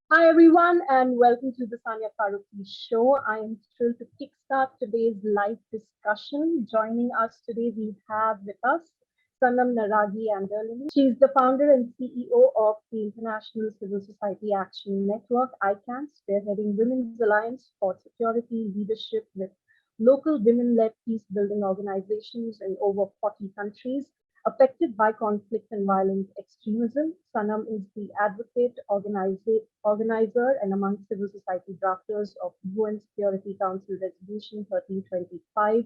Hi, everyone, and welcome to the Sania Farooqui Show. I am thrilled to kickstart today's live discussion. Joining us today, we have with us Sanam Naraghi-Anderlini. She is the founder and CEO of the International Civil Society Action Network, ICAN, spearheading Women's Alliance for Security Leadership with local women-led peace-building organizations in over 40 countries affected by conflict and violent extremism. Sanam is the advocate, organizer, and among civil society drafters of UN Security Council Resolution 1325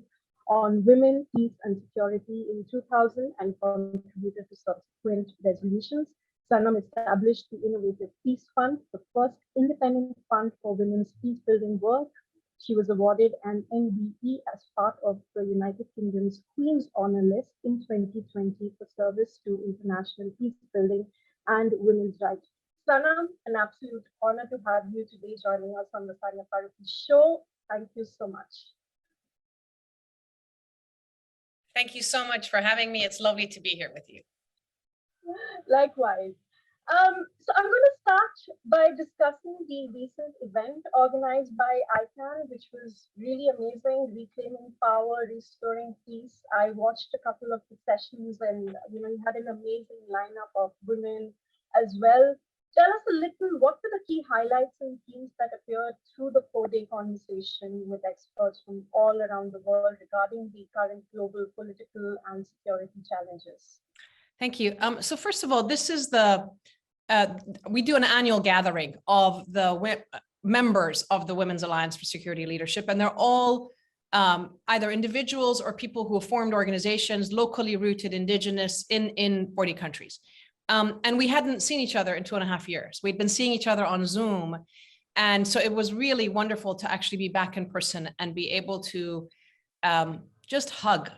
on women, peace, and security in 2000 and contributed to subsequent resolutions. Sanam established the Innovative Peace Fund, the first independent fund for women's peace building work. She was awarded an MBE as part of the United Kingdom's Queen's Honour List in 2020 for service to international peace building and women's rights. Sanam, an absolute honor to have you today joining us on the Sania Farooqui Show. Thank you so much. Thank you so much for having me. It's lovely to be here with you. Likewise. So I'm going to start by discussing the recent event organized by ICAN, which was really amazing, Reclaiming Power, Restoring Peace. I watched a couple of the sessions and, you had an amazing lineup of women as well. Tell us a little, what were the key highlights and themes that appeared through the 4-day conversation with experts from all around the world regarding the current global political and security challenges? Thank you. So first of all, this is we do an annual gathering of the members of the Women's Alliance for Security Leadership, and they're all either individuals or people who have formed organizations, locally rooted, indigenous in 40 countries. And we hadn't seen each other in 2.5 years. We'd been seeing each other on Zoom. And so it was really wonderful to actually be back in person and be able to just hug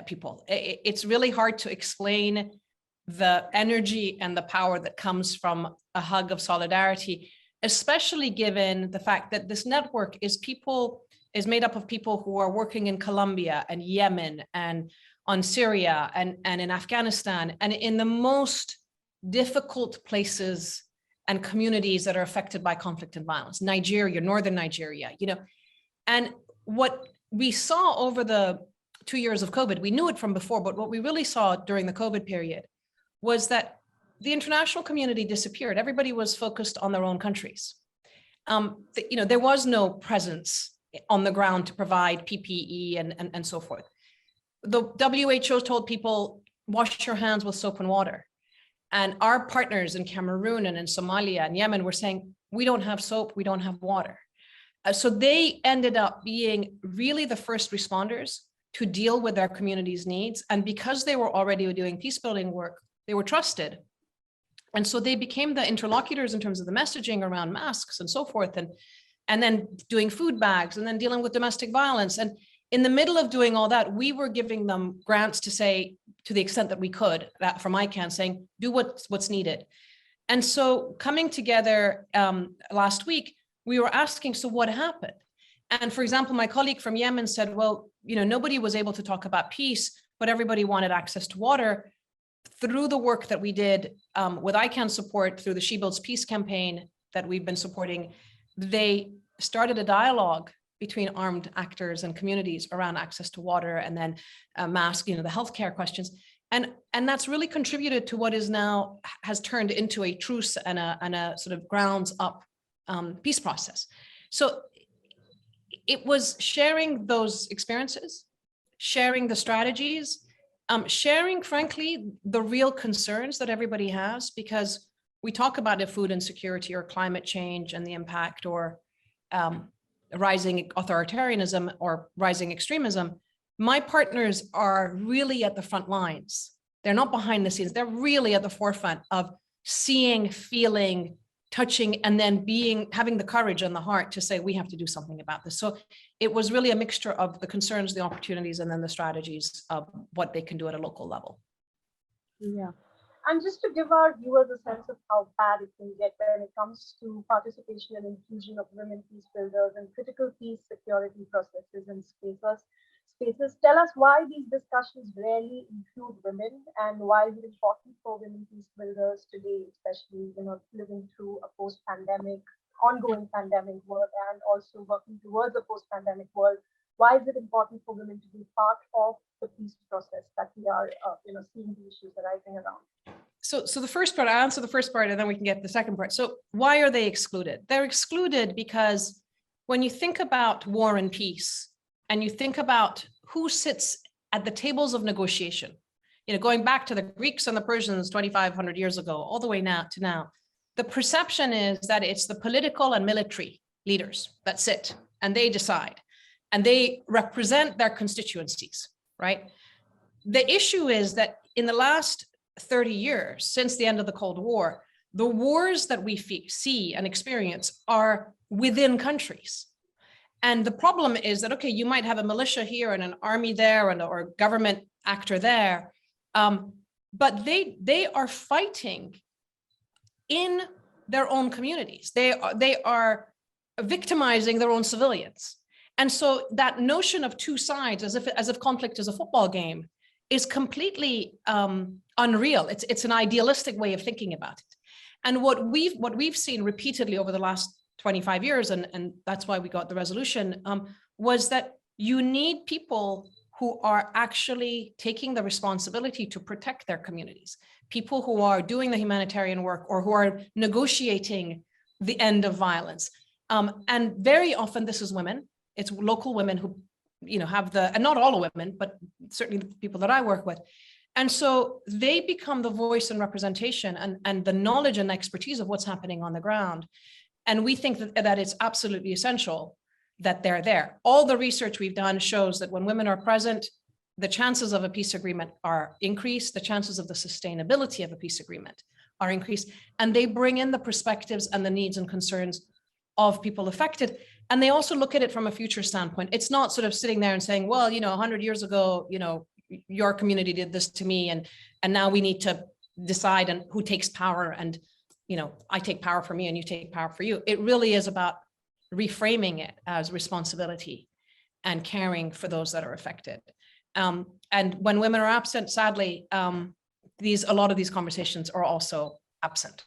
people. It's really hard to explain the energy and the power that comes from a hug of solidarity, especially given the fact that this network is made up of people who are working in Colombia and Yemen and on Syria and in Afghanistan and in the most difficult places and communities that are affected by conflict and violence, Nigeria, northern Nigeria, and what we saw over the 2 years of COVID, we knew it from before, but what we really saw during the COVID period was that the international community disappeared. Everybody was focused on their own countries. There was no presence on the ground to provide PPE and so forth. The WHO told people, wash your hands with soap and water. And our partners in Cameroon and in Somalia and Yemen were saying, we don't have soap, we don't have water. So they ended up being really the first responders to deal with their community's needs. And because they were already doing peace building work, they were trusted. And so they became the interlocutors in terms of the messaging around masks and so forth, and then doing food bags and then dealing with domestic violence. And in the middle of doing all that, we were giving them grants to say, to the extent that we could, that from ICAN, saying, do what's needed. And so coming together last week, we were asking, so what happened? And for example, my colleague from Yemen said, well, nobody was able to talk about peace, but everybody wanted access to water. Through the work that we did with ICAN support through the She Builds Peace campaign that we've been supporting, they started a dialogue between armed actors and communities around access to water and then mask, the healthcare questions. And that's really contributed to what is now has turned into a truce and a sort of grounds up peace process. So it was sharing those experiences, sharing the strategies, sharing, frankly, the real concerns that everybody has, because we talk about the food insecurity or climate change and the impact or rising authoritarianism or rising extremism. My partners are really at the front lines. They're not behind the scenes. They're really at the forefront of seeing, feeling, touching, and then having the courage and the heart to say, we have to do something about this. So it was really a mixture of the concerns, the opportunities, and then the strategies of what they can do at a local level. Yeah. And just to give our viewers a sense of how bad it can get when it comes to participation and inclusion of women peace builders and critical peace security processes and spaces, spaces. Tell us why these discussions rarely include women, and why is it important for women peace builders today, especially living through a post-pandemic, ongoing pandemic world, and also working towards a post-pandemic world. Why is it important for women to be part of the peace process that we are, seeing the issues arising around? So the first part, I'll answer the first part and then we can get the second part. So why are they excluded? They're excluded because when you think about war and peace, and you think about who sits at the tables of negotiation, going back to the Greeks and the Persians 2,500 years ago, all the way now to now, the perception is that it's the political and military leaders that sit and they decide, and they represent their constituencies, right? The issue is that in the last 30 years, since the end of the Cold War, the wars that we see and experience are within countries. And the problem is that, okay, you might have a militia here and an army there or a government actor there, but they are fighting in their own communities. They are victimizing their own civilians. And so that notion of two sides, as if conflict is a football game, is completely unreal. It's an idealistic way of thinking about it. And what we've seen repeatedly over the last 25 years, and that's why we got the resolution, was that you need people who are actually taking the responsibility to protect their communities, people who are doing the humanitarian work or who are negotiating the end of violence. And very often this is women. It's local women who, have and not all women, but certainly the people that I work with. And so they become the voice and representation and the knowledge and expertise of what's happening on the ground. And we think that it's absolutely essential that they're there. All the research we've done shows that when women are present, the chances of a peace agreement are increased, the chances of the sustainability of a peace agreement are increased, and they bring in the perspectives and the needs and concerns of people affected. And they also look at it from a future standpoint. It's not sort of sitting there and saying, well, 100 years ago, your community did this to me, and now we need to decide on who takes power, and I take power for me and you take power for you. It really is about reframing it as responsibility and caring for those that are affected. And when women are absent, sadly, a lot of these conversations are also absent.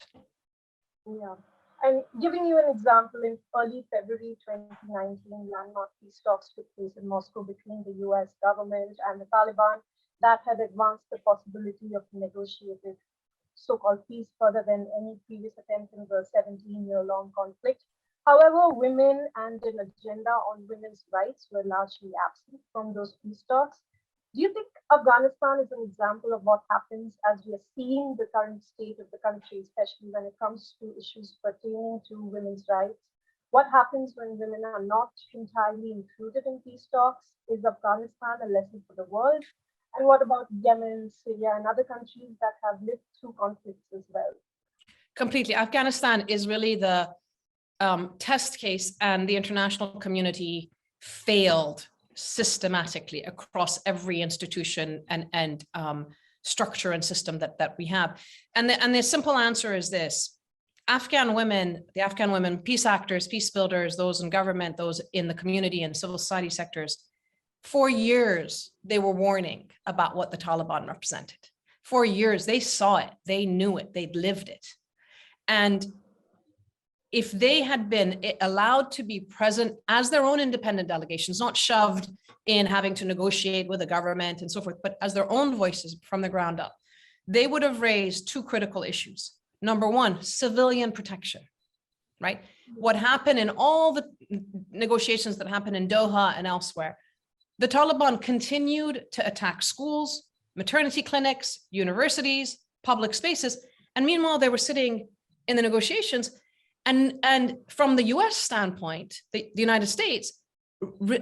Yeah. And giving you an example, in early February 2019, landmark peace talks took place in Moscow between the US government and the Taliban that had advanced the possibility of negotiated so-called peace further than any previous attempt in the 17-year-long conflict. However, women and an agenda on women's rights were largely absent from those peace talks. Do you think Afghanistan is an example of what happens as we are seeing the current state of the country, especially when it comes to issues pertaining to women's rights? What happens when women are not entirely included in peace talks? Is Afghanistan a lesson for the world? And what about Yemen, Syria, and other countries that have lived through conflicts as well? Completely. Afghanistan is really the test case, and the international community failed systematically across every institution and structure and system that we have. And the simple answer is this: the Afghan women, peace actors, peace builders, those in government, those in the community and civil society sectors, for years, they were warning about what the Taliban represented. For years, they saw it, they knew it, they'd lived it. And if they had been allowed to be present as their own independent delegations, not shoved in having to negotiate with the government and so forth, but as their own voices from the ground up, they would have raised two critical issues. Number one, civilian protection, right? What happened in all the negotiations that happened in Doha and elsewhere, the Taliban continued to attack schools, maternity clinics, universities, public spaces. And meanwhile, they were sitting in the negotiations. And from the US standpoint, the United States,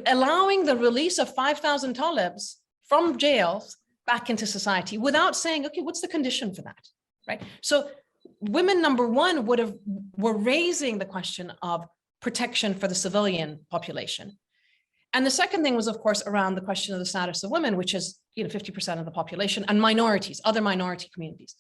allowing the release of 5,000 Talibs from jails back into society without saying, okay, what's the condition for that, right? So women, number one, were raising the question of protection for the civilian population. And the second thing was, of course, around the question of the status of women, which is 50% of the population, and minorities, other minority communities.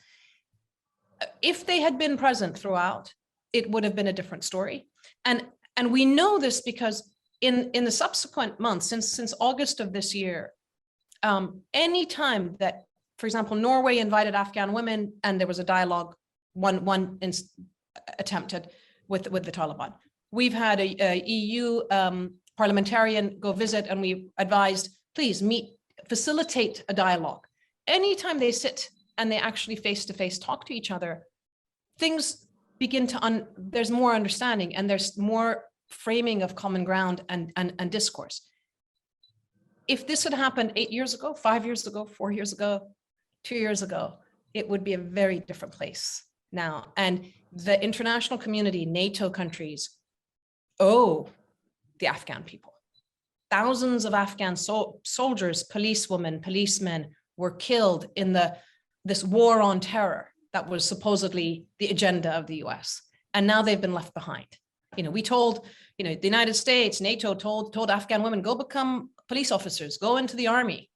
If they had been present throughout, it would have been a different story. And we know this because in the subsequent months, since August of this year, any time that, for example, Norway invited Afghan women and there was a dialogue, one attempted with the Taliban. We've had a EU parliamentarian go visit, and we advised, please facilitate a dialogue. Anytime they sit and they actually face-to-face talk to each other, things begin to, there's more understanding and there's more framing of common ground and discourse. If this had happened 8 years ago, 5 years ago, 4 years ago, 2 years ago, it would be a very different place now. And the international community, NATO countries, owe the Afghan people. Thousands of Afghan soldiers, policewomen, policemen were killed in this war on terror that was supposedly the agenda of the US. And now they've been left behind. We told, the United States, NATO told Afghan women, go become police officers, go into the army.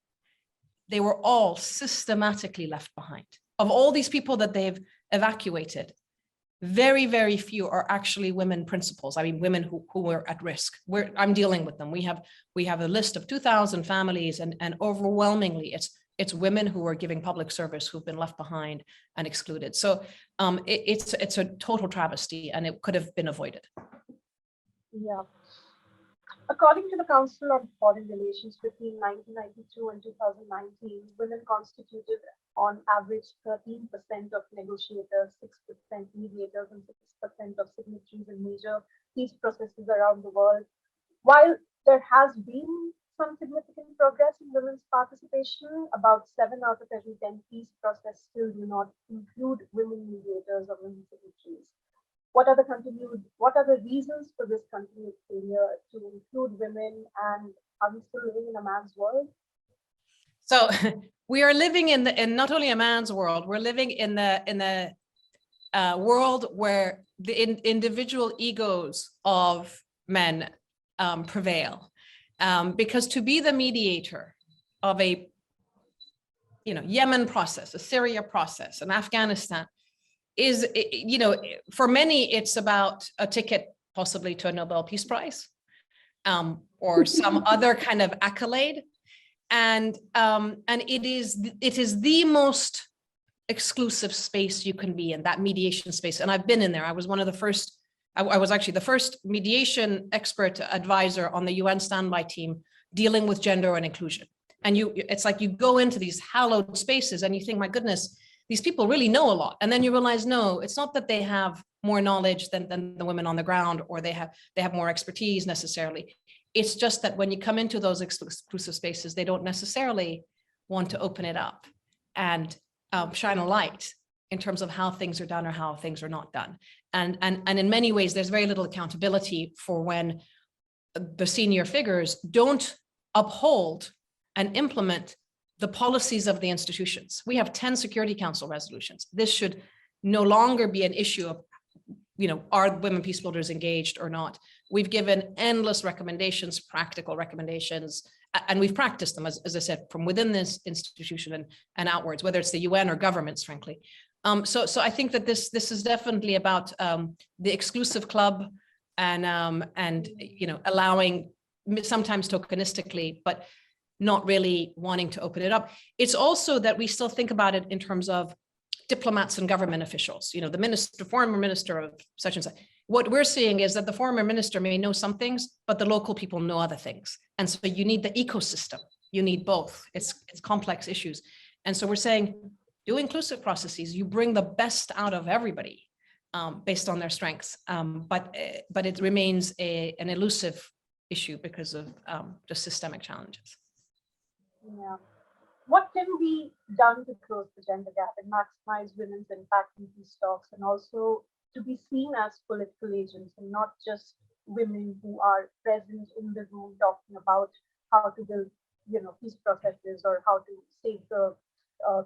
They were all systematically left behind. Of all these people that they've evacuated, very, very few are actually women principals. I mean, women who were at risk. I'm dealing with them. We have a list of 2,000 families, and overwhelmingly it's women who are giving public service who've been left behind and excluded. So it's a total travesty, and it could have been avoided. Yeah. According to the Council on Foreign Relations, between 1992 and 2019, women constituted on average 13% of negotiators, 6% mediators, and 6% of signatories in major peace processes around the world. While there has been some significant progress in women's participation, about 7 out of every 10 peace processes still do not include women mediators or women signatories. What are the reasons for this continued failure to include women, and are we still living in a man's world? So we are living in not only a man's world, we're living in the world where the individual egos of men prevail. Because to be the mediator of a Yemen process, a Syria process, an Afghanistan, is, for many, it's about a ticket possibly to a Nobel Peace Prize or some other kind of accolade. And it is the most exclusive space you can be in, that mediation space. And I've been in there. I was one of the first, I was actually the first mediation expert advisor on the UN standby team dealing with gender and inclusion. And it's like you go into these hallowed spaces and you think, my goodness, these people really know a lot. And then you realize, no, it's not that they have more knowledge than the women on the ground, or they have more expertise necessarily. It's just that when you come into those exclusive spaces, they don't necessarily want to open it up and shine a light in terms of how things are done or how things are not done. And in many ways, there's very little accountability for when the senior figures don't uphold and implement the policies of the institutions. We have 10 Security Council resolutions. This should no longer be an issue of, are women peace builders engaged or not? We've given endless recommendations, practical recommendations, and we've practiced them, as I said, from within this institution and outwards, whether it's the UN or governments, frankly. So I think that this is definitely about the exclusive club and allowing, sometimes tokenistically, but not really wanting to open it up. It's also that we still think about it in terms of diplomats and government officials, the former minister of such and such. What we're seeing is that the former minister may know some things, but the local people know other things. And so you need the ecosystem. You need both. It's complex issues. And so we're saying, do inclusive processes. You bring the best out of everybody based on their strengths. But it remains an elusive issue because of just systemic challenges. Yeah. What can be done to close the gender gap and maximize women's impact in peace talks, and also to be seen as political agents and not just women who are present in the room talking about how to build, peace processes or how to save the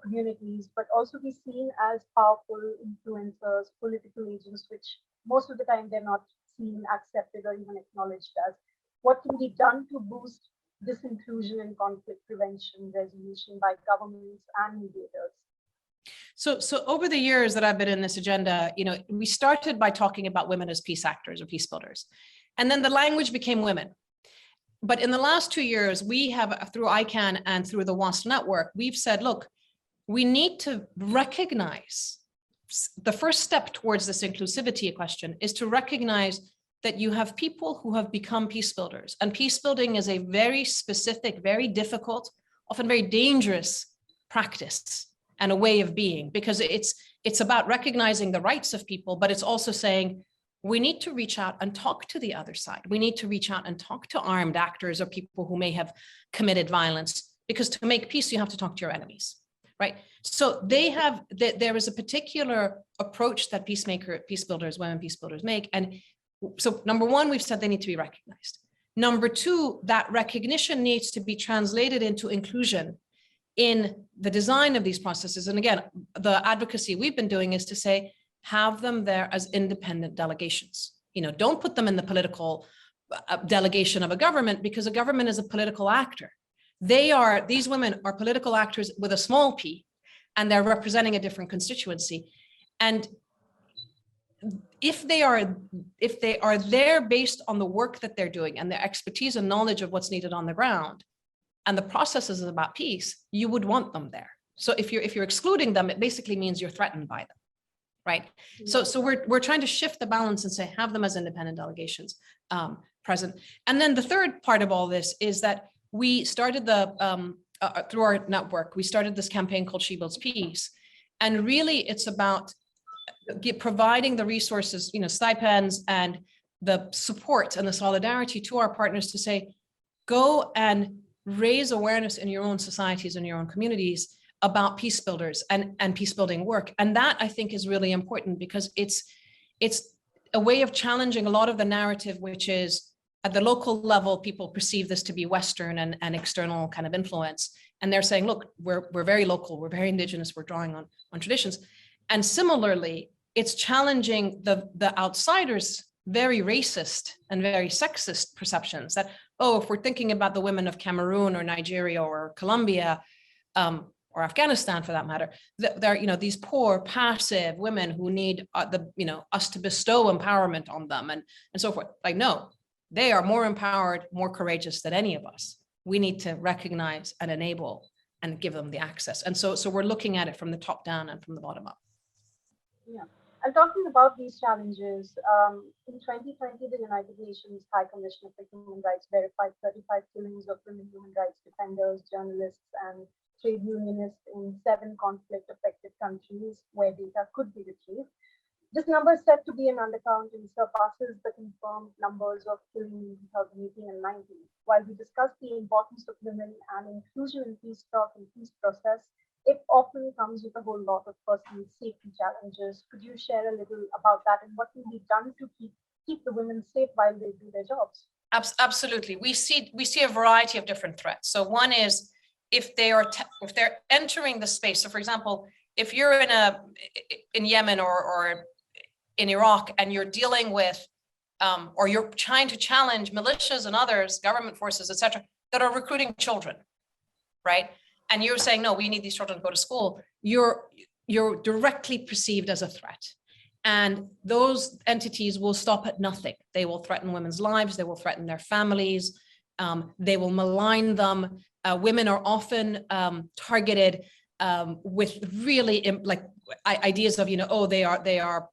communities, but also be seen as powerful influencers, political agents, which most of the time they're not seen, accepted, or even acknowledged as. What can be done to boost this inclusion and conflict prevention resolution by governments and mediators? So over the years that I've been in this agenda, we started by talking about women as peace actors or peace builders. And then the language became women. but in the last 2 years, we have, through ICAN and through the WASL network, we've said, look, we need to recognize the first step towards this inclusivity question is to recognize that you have people who have become peace builders, and peace building is a very specific, very difficult, often very dangerous practice and a way of being, because it's about recognizing the rights of people, but it's also saying we need to reach out and talk to the other side. We need to reach out and talk to armed actors or people who may have committed violence, because to make peace, you have to talk to your enemies, right? So there is a particular approach that peace builders, women peace builders make. And so number one, we've said they need to be recognized. Number two, that recognition needs to be translated into inclusion in the design of these processes. And again, the advocacy we've been doing is to say, have them there as independent delegations. Don't put them in the political delegation of a government, because a government is a political actor. These women are political actors with a small p, and they're representing a different constituency. And if they are there based on the work that they're doing and their expertise and knowledge of what's needed on the ground, and the process is about peace, you would want them there. So if you're excluding them, it basically means you're threatened by them, right? So we're trying to shift the balance and say, have them as independent delegations present. And then the third part of all this is that we started through our network, we started this campaign called She Builds Peace. And really it's about providing the resources, stipends and the support and the solidarity to our partners to say, go and raise awareness in your own societies and your own communities about peace builders and peace building work. And that, I think, is really important, because it's a way of challenging a lot of the narrative, which is at the local level, people perceive this to be Western and external kind of influence. And they're saying, look, we're very local, we're very indigenous, we're drawing on traditions. And similarly, it's challenging the outsiders' very racist and very sexist perceptions that, oh, if we're thinking about the women of Cameroon or Nigeria or Colombia, or Afghanistan for that matter, they're, these poor, passive women who need us to bestow empowerment on them and so forth. Like, no, they are more empowered, more courageous than any of us. We need to recognize and enable and give them the access. And so we're looking at it from the top down and from the bottom up. Yeah. And talking about these challenges, in 2020, the United Nations High Commissioner for Human Rights verified 35 killings of women human rights defenders, journalists, and trade unionists in 7 conflict-affected countries where data could be retrieved. This number is said to be an undercount and surpasses the confirmed numbers of killing in 2018 and 19. While we discuss the importance of women and inclusion in peace talk and peace process, it often comes with a whole lot of personal safety challenges. Could you share a little about that and what can be done to keep the women safe while they do their jobs? Absolutely. We see a variety of different threats. So one is if they're entering the space. So for example, if you're in Yemen or in Iraq and you're dealing with or you're trying to challenge militias and others, government forces, etc., that are recruiting children, right? And you're saying, no, we need these children to go to school, you're directly perceived as a threat. And those entities will stop at nothing. They will threaten women's lives, they will threaten their families, they will malign them. Women are often targeted with really ideas of, oh, they are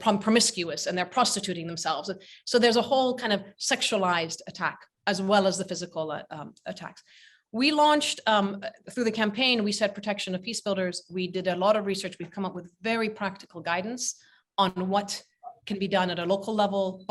promiscuous and they're prostituting themselves. So there's a whole kind of sexualized attack as well as the physical attacks. We launched through the campaign, we said protection of peace builders. We did a lot of research. We've come up with very practical guidance on what can be done at a local level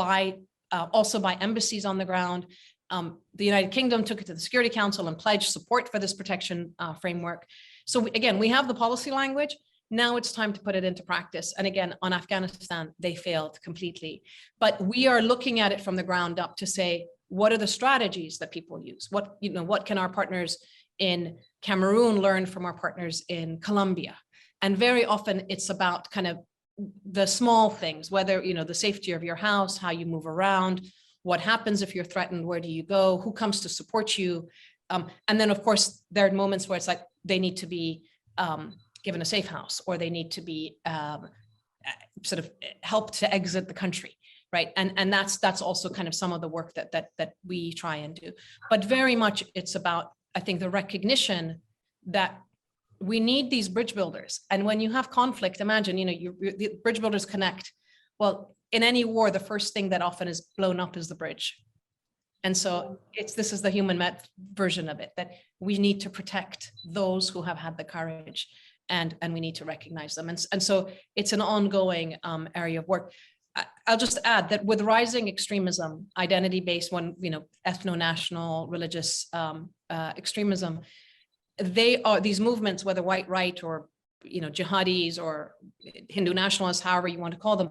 also by embassies on the ground. The United Kingdom took it to the Security Council and pledged support for this protection framework. So again, we have the policy language. Now it's time to put it into practice. And again, on Afghanistan, they failed completely. But we are looking at it from the ground up to say, what are the strategies that people use? What can our partners in Cameroon learn from our partners in Colombia? And very often it's about kind of the small things, whether, the safety of your house, how you move around, what happens if you're threatened, where do you go, who comes to support you? And then of course, there are moments where it's like they need to be given a safe house, or they need to be sort of helped to exit the country. right? And that's also kind of some of the work that we try and do. But very much it's about, I think, the recognition that we need these bridge builders. And when you have conflict, imagine, the bridge builders connect. Well, in any war, the first thing that often is blown up is the bridge. And so this is the human version of it, that we need to protect those who have had the courage, and we need to recognize them. And so it's an ongoing area of work. I'll just add that with rising extremism, identity-based ethno-national, religious extremism, these movements, whether white right or jihadis or Hindu nationalists, however you want to call them,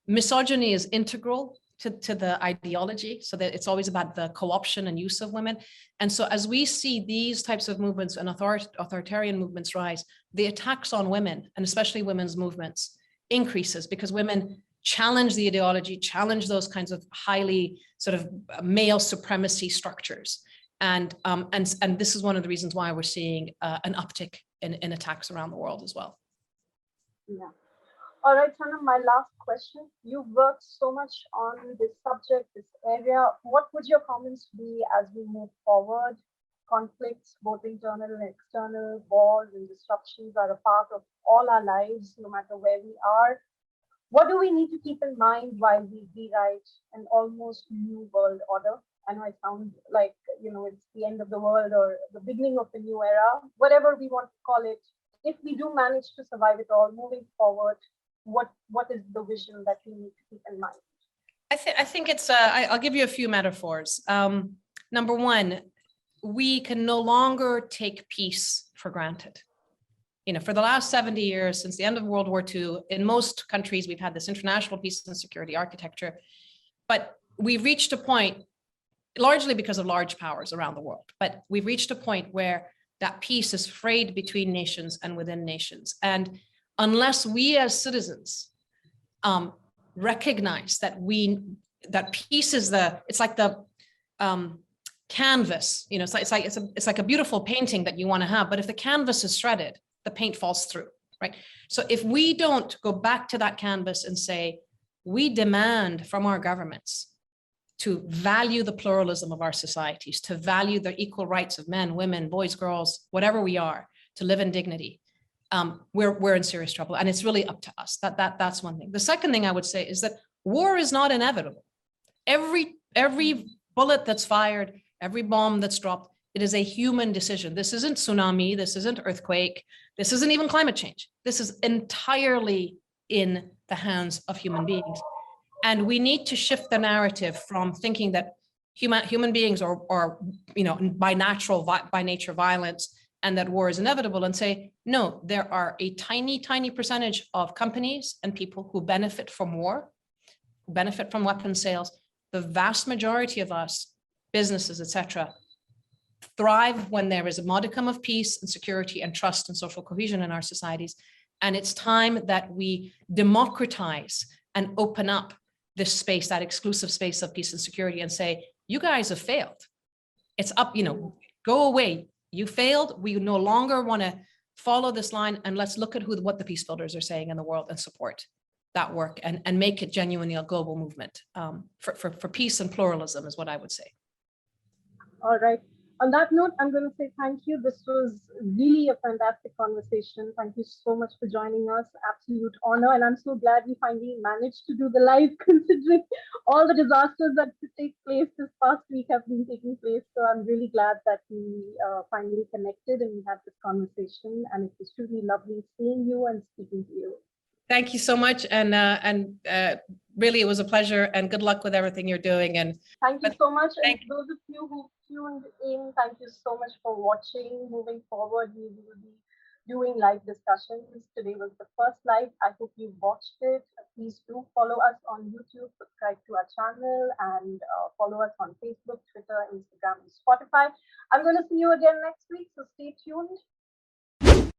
misogyny is integral to the ideology, so that it's always about the co-option and use of women. And so as we see these types of movements and authoritarian movements rise, the attacks on women, and especially women's movements, increases, because women challenge the ideology, challenge those kinds of highly sort of male supremacy structures. And this is one of the reasons why we're seeing an uptick in attacks around the world as well. Yeah. All right, Sanam, my last question. You've worked so much on this subject, this area. What would your comments be as we move forward? Conflicts, both internal and external, wars and disruptions are a part of all our lives, no matter where we are. What do we need to keep in mind while we rewrite an almost new world order? I know it sounds like, it's the end of the world or the beginning of a new era, whatever we want to call it. If we do manage to survive it all, moving forward, what is the vision that we need to keep in mind? I think it's, I'll give you a few metaphors. Number one, we can no longer take peace for granted. For the last 70 years, since the end of World War II, in most countries, we've had this international peace and security architecture, but we've reached a point, largely because of large powers around the world, but we've reached a point where that peace is frayed between nations and within nations. And unless we as citizens recognize that peace is it's like the canvas, it's like a beautiful painting that you want to have, but if the canvas is shredded, the paint falls through, right? So if we don't go back to that canvas and say, we demand from our governments to value the pluralism of our societies, to value the equal rights of men, women, boys, girls, whatever we are, to live in dignity, we're in serious trouble. And it's really up to us. That's one thing. The second thing I would say is that war is not inevitable. Every bullet that's fired, every bomb that's dropped, it is a human decision. This isn't tsunami, this isn't earthquake, this isn't even climate change. This is entirely in the hands of human beings. And we need to shift the narrative from thinking that human beings are by nature violence, and that war is inevitable, and say, no, there are a tiny, tiny percentage of companies and people who benefit from war, who benefit from weapons sales. The vast majority of us, businesses, etc., thrive when there is a modicum of peace and security and trust and social cohesion in our societies. And it's time that we democratize and open up this space, that exclusive space of peace and security, and say, you guys have failed. It's up, go away. You failed. We no longer want to follow this line, and let's look at what the peace builders are saying in the world and support that work and make it genuinely a global movement for peace and pluralism is what I would say. All right. On that note, I'm going to say thank you. This was really a fantastic conversation. Thank you so much for joining us. Absolute honor. And I'm so glad we finally managed to do the live, considering all the disasters that could take place this past week have been taking place. So I'm really glad that we finally connected and we had this conversation. And it was truly lovely seeing you and speaking to you. Thank you so much. And really, it was a pleasure, and good luck with everything you're doing. And thank you so much. And those of you who tuned in, thank you so much for watching. Moving forward, we will be doing live discussions. Today was the first live. I hope you watched it. Please do follow us on YouTube, subscribe to our channel, and follow us on Facebook, Twitter, Instagram, and Spotify. I'm going to see you again next week, so stay tuned.